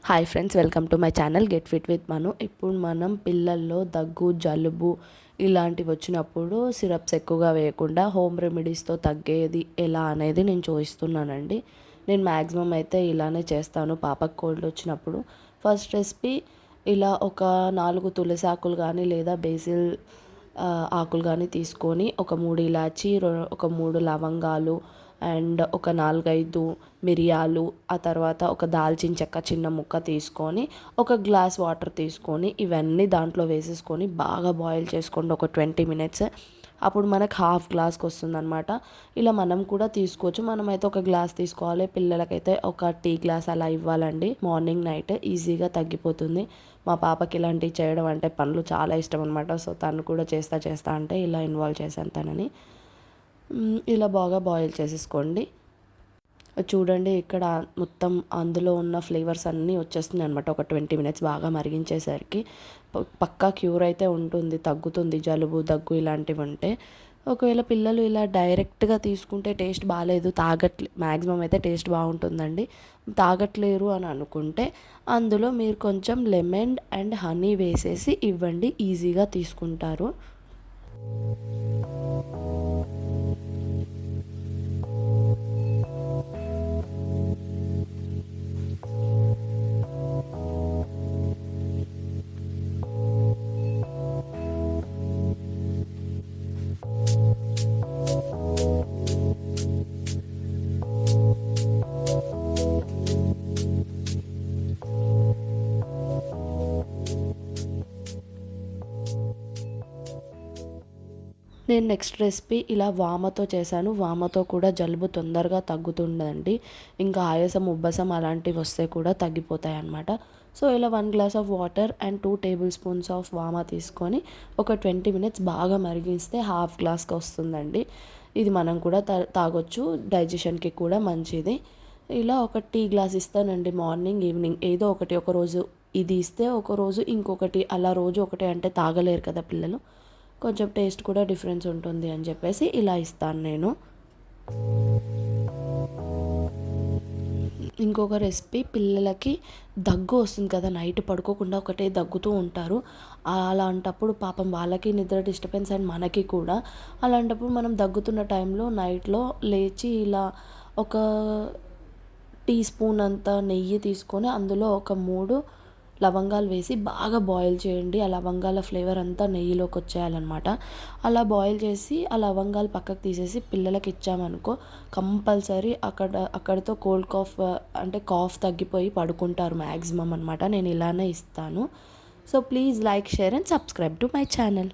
Hi friends, welcome to my channel get fit with Manu. ఇప్పుడు మనం పిల్లల్లో దగ్గు, జలుబు ఇలాంటివి వచ్చినప్పుడు సిరప్స్ ఎక్కువగా వేయకుండా హోమ్ రెమెడీస్తో తగ్గేది ఎలా అనేది నేను చూపిస్తున్నానండి. నేను మ్యాక్సిమం అయితే ఇలానే చేస్తాను పాపకు కోల్డ్ వచ్చినప్పుడు. ఫస్ట్ రెసిపీ, ఇలా ఒక 4 తులసి ఆకులు కానీ లేదా బేసిల్ ఆకులు కానీ తీసుకొని ఒక 3 ఇలాచి, ఒక 3 లవంగాలు అండ్ ఒక 4-5 మిరియాలు, ఆ తర్వాత ఒక దాల్చిన చెక్క చిన్న ముక్క తీసుకొని ఒక గ్లాస్ వాటర్ తీసుకొని ఇవన్నీ దాంట్లో వేసేసుకొని బాగా బాయిల్ చేసుకోండి ఒక 20 మినిట్స్. అప్పుడు మనకు హాఫ్ గ్లాస్కి వస్తుందన్నమాట. ఇలా మనం కూడా తీసుకోవచ్చు. మనమైతే ఒక గ్లాస్ తీసుకోవాలి, పిల్లలకైతే ఒక టీ గ్లాస్ అలా ఇవ్వాలండి. మార్నింగ్ నైట్ ఈజీగా తగ్గిపోతుంది. మా పాపకి ఇలాంటివి చేయడం అంటే పనులు చాలా ఇష్టం అనమాట. సో తను కూడా చేస్తా అంటే ఇలా ఇన్వాల్వ్ చేశాను తనని. ఇలా బాగా బాయిల్ చేసేసుకోండి. చూడండి, ఇక్కడ మొత్తం అందులో ఉన్న ఫ్లేవర్స్ అన్నీ వచ్చేస్తున్నాయి అనమాట. ఒక 20 మినిట్స్ బాగా మరిగించేసరికి పక్కా క్యూర్ అయితే ఉంటుంది, తగ్గుతుంది జలుబు, దగ్గు ఇలాంటివి ఉంటే. ఒకవేళ పిల్లలు ఇలా డైరెక్ట్గా తీసుకుంటే టేస్ట్ బాగాలేదు, మ్యాక్సిమం అయితే టేస్ట్ బాగుంటుందండి, తాగట్లేరు అని అనుకుంటే అందులో మీరు కొంచెం లెమన్ అండ్ హనీ వేసేసి ఇవ్వండి, ఈజీగా తీసుకుంటారు. నేను నెక్స్ట్ రెసిపీ ఇలా వామతో చేశాను. వామతో కూడా జలుబు తొందరగా తగ్గుతుందండి. ఇంకా ఆయాసం, ఉబ్బసం అలాంటివి వస్తే కూడా తగ్గిపోతాయి అన్నమాట. సో ఇలా 1 glass of water and 2 table spoons of వామ తీసుకొని ఒక 20 మినిట్స్ బాగా మరిగిస్తే హాఫ్ గ్లాస్కి వస్తుందండి. ఇది మనం కూడా తాగొచ్చు, డైజెషన్కి కూడా మంచిది. ఇలా ఒక టీ గ్లాస్ ఇస్తానండి మార్నింగ్, ఈవినింగ్ ఏదో ఒకటి. ఒకరోజు ఇది ఇస్తే ఒకరోజు ఇంకొకటి, అలా రోజు ఒకటి అంటే తాగలేరు కదా పిల్లలు. కొంచెం టేస్ట్ కూడా డిఫరెన్స్ ఉంటుంది అని చెప్పేసి ఇలా ఇస్తాను నేను. ఇంకొక రెసిపీ, పిల్లలకి దగ్గు వస్తుంది కదా, నైట్ పడుకోకుండా ఒకటే దగ్గుతూ ఉంటారు. అలాంటప్పుడు పాపం వాళ్ళకి నిద్ర డిస్టర్బెన్స్ అండ్ మనకి కూడా. అలాంటప్పుడు మనం దగ్గుతున్న టైంలో నైట్లో లేచి ఇలా ఒక టీ స్పూన్ అంత నెయ్యి తీసుకొని అందులో ఒక 3 లవంగాలు వేసి బాగా బాయిల్ చేయండి. ఆ లవంగాల ఫ్లేవర్ అంతా నెయ్యిలోకి వచ్చేయాలన్నమాట. అలా బాయిల్ చేసి ఆ లవంగాలు పక్కకు తీసేసి పిల్లలకి ఇచ్చామనుకో, కంపల్సరీ అక్కడితో కోల్డ్ కాఫ్ అంటే కాఫ్ తగ్గిపోయి పడుకుంటారు మ్యాక్సిమం అనమాట. నేను ఇలానే ఇస్తాను. So please like, share and subscribe to my channel.